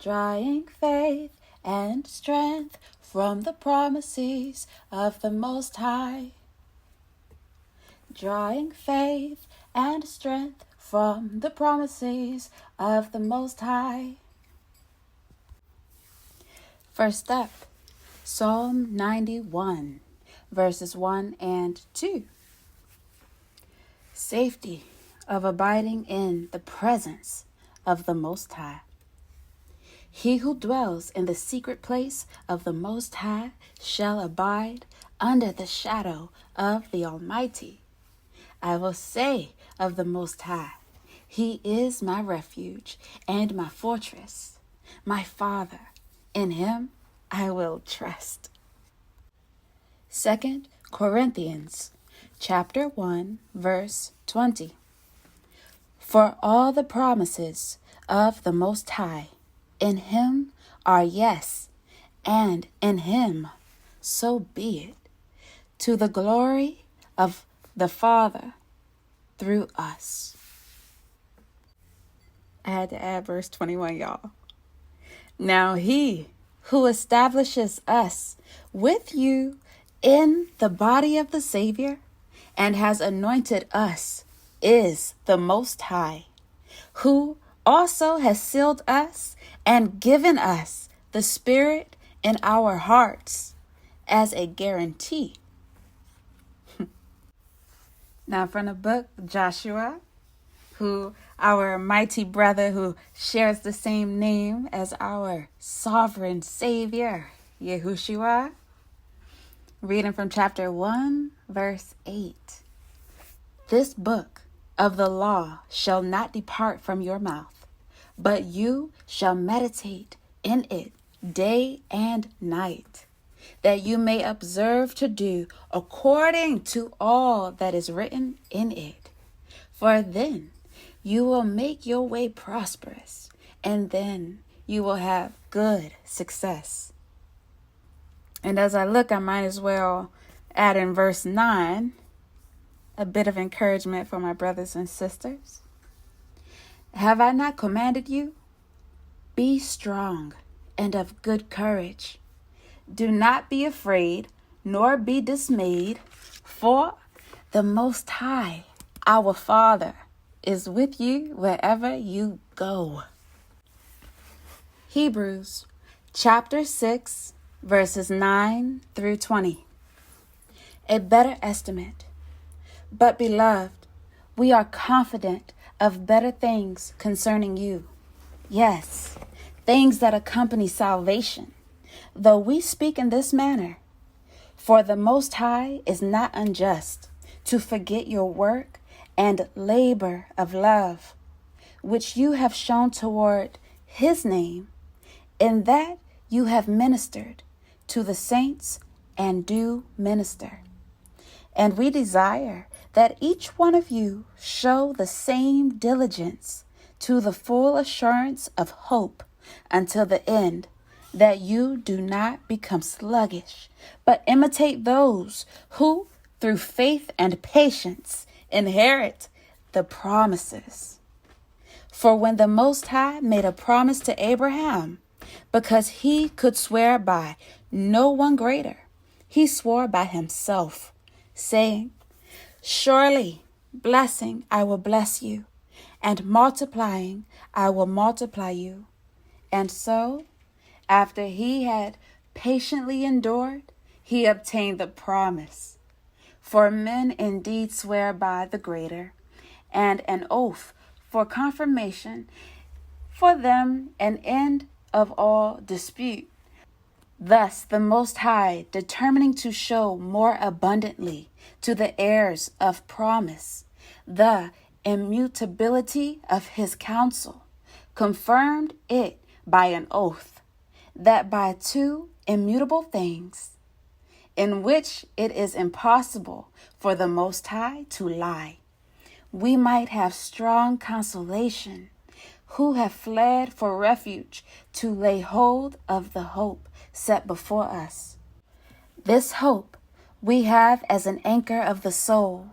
drawing faith and strength from the promises of the Most High. Drawing faith and strength from the promises of the Most High. First up, Psalm 91, verses 1 and 2. Safety of abiding in the presence of the Most High. He who dwells in the secret place of the Most High shall abide under the shadow of the Almighty. I will say of the Most High, He is my refuge and my fortress, my Father. In Him I will trust. 2 Corinthians chapter 1, verse 20. For all the promises of the Most High in Him are yes, and in Him so be it, to the glory of the Father through us. I had to add verse 21, y'all. Now He who establishes us with you in the body of the Savior and has anointed us is the Most High, who also has sealed us and given us the Spirit in our hearts as a guarantee. Now from the book Joshua, who our mighty brother who shares the same name as our sovereign Savior, Yahushua, reading from chapter 1, verse 8. This book of the law shall not depart from your mouth, but you shall meditate in it day and night, that you may observe to do according to all that is written in it. For then you will make your way prosperous, and then you will have good success. And as I look, I might as well add in verse 9 a bit of encouragement for my brothers and sisters. Have I not commanded you? Be strong and of good courage. Do not be afraid, nor be dismayed, for the Most High, our Father, is with you wherever you go. Hebrews chapter 6, verses 9 through 20. A better estimate. But beloved, we are confident of better things concerning you. Yes, things that accompany salvation, though we speak in this manner. For the Most High is not unjust to forget your work and labor of love, which you have shown toward His name, in that you have ministered to the saints and do minister. And we desire that each one of you show the same diligence to the full assurance of hope until the end, that you do not become sluggish, but imitate those who, through faith and patience, inherit the promises. For when the Most High made a promise to Abraham, because He could swear by no one greater, He swore by Himself, saying, Surely blessing I will bless you, and multiplying I will multiply you. And so, after He had patiently endured, He obtained the promise. For men indeed swear by the greater, and an oath for confirmation, for them an end of all dispute. Thus the Most High, determining to show more abundantly to the heirs of promise the immutability of His counsel, confirmed it by an oath, that by two immutable things, in which it is impossible for the Most High to lie, we might have strong consolation, who have fled for refuge to lay hold of the hope set before us. This hope we have as an anchor of the soul,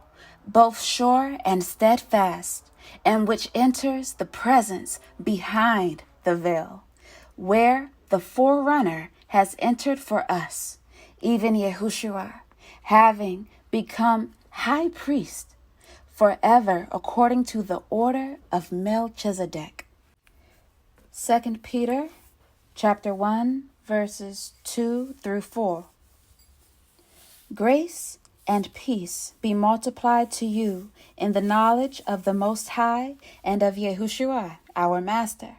both sure and steadfast, and which enters the presence behind the veil, where the forerunner has entered for us, even Yahushua, having become high priest forever according to the order of Melchizedek. 2 Peter chapter 1, verses 2 through 4. Grace and peace be multiplied to you in the knowledge of the Most High and of Yahushua, our Master,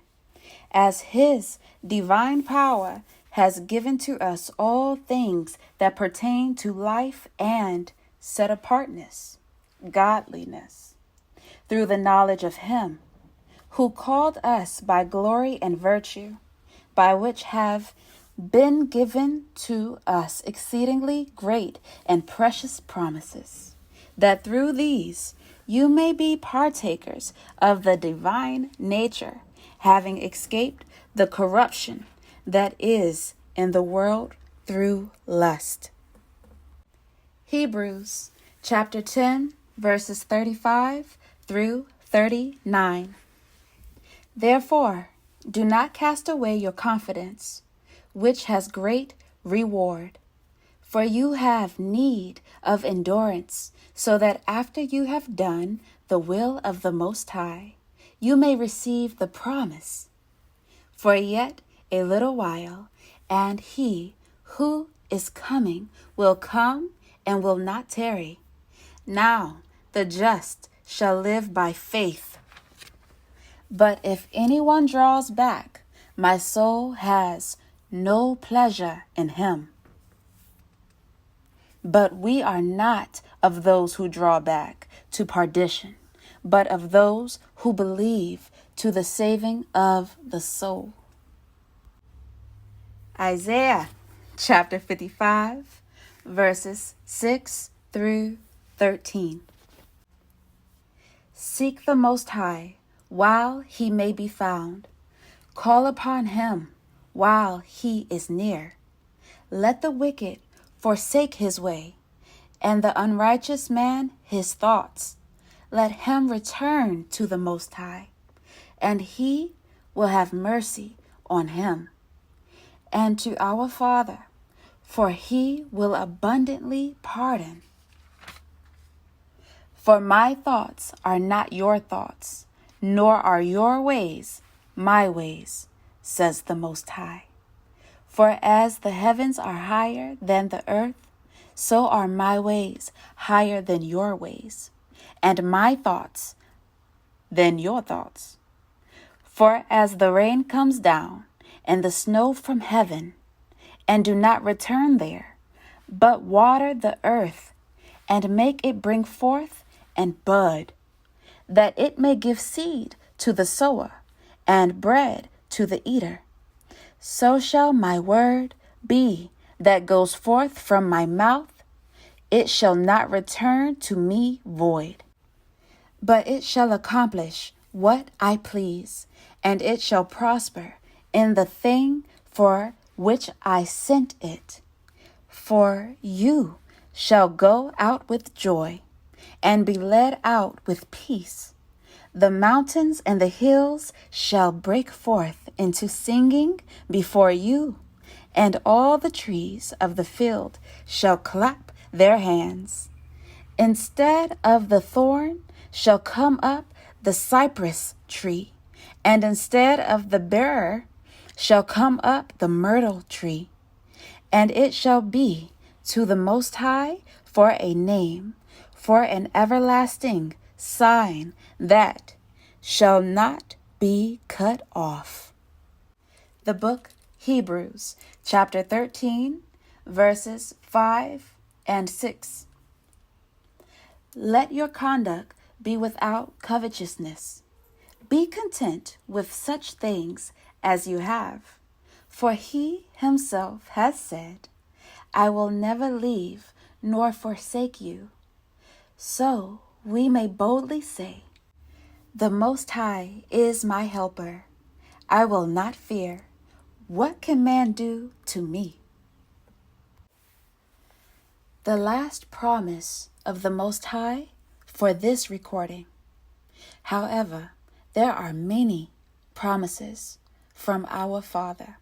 as His divine power has given to us all things that pertain to life and set-apartness, godliness, through the knowledge of Him who called us by glory and virtue, by which have been given to us exceedingly great and precious promises, that through these you may be partakers of the divine nature, having escaped the corruption that is in the world through lust. Hebrews chapter 10, verses 35 through 39. Therefore, do not cast away your confidence, which has great reward. For you have need of endurance, so that after you have done the will of the Most High, you may receive the promise. For yet a little while, and He who is coming will come and will not tarry. Now the just shall live by faith. But if anyone draws back, my soul has no pleasure in him. But we are not of those who draw back to perdition, but of those who believe to the saving of the soul. Isaiah chapter 55, verses 6 through 13. Seek the Most High while He may be found. Call upon Him while He is near. Let the wicked forsake his way, and the unrighteous man his thoughts. Let him return to the Most High, and He will have mercy on him. And to our Father, for He will abundantly pardon. For my thoughts are not your thoughts, nor are your ways my ways, says the Most High. For as the heavens are higher than the earth, so are my ways higher than your ways, and my thoughts than your thoughts. For as the rain comes down and the snow from heaven, and do not return there, but water the earth, and make it bring forth and bud, that it may give seed to the sower, and bread to the eater, so shall my word be that goes forth from my mouth. It shall not return to me void, but it shall accomplish what I please, and it shall prosper in the thing for which I sent it. For you shall go out with joy, and be led out with peace. The mountains and the hills shall break forth into singing before you, and all the trees of the field shall clap their hands. Instead of the thorn shall come up the cypress tree, and instead of the bearer shall come up the myrtle tree. And it shall be to the Most High for a name, for an everlasting sign that shall not be cut off. The book Hebrews chapter 13, verses 5 and 6. Let your conduct be without covetousness. Be content with such things as you have, for He Himself has said, I will never leave nor forsake you. So we may boldly say, the Most High is my helper. I will not fear. What can man do to me? The last promise of the Most High for this recording. However, there are many promises from our Father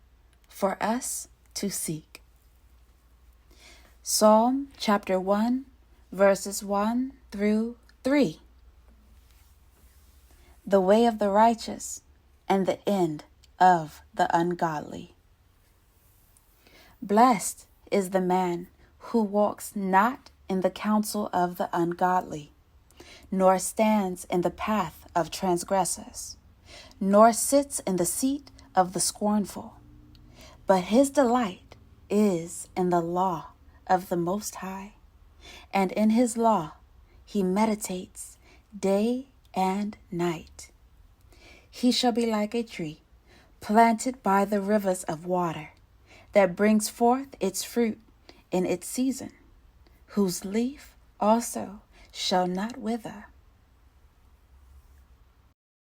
for us to seek. Psalm chapter 1, verses 1 through 3. The way of the righteous and the end of the ungodly. Blessed is the man who walks not in the counsel of the ungodly, nor stands in the path of transgressors, nor sits in the seat of the scornful. But his delight is in the law of the Most High, and in his law he meditates day and night. He shall be like a tree planted by the rivers of water, that brings forth its fruit in its season, whose leaf also shall not wither,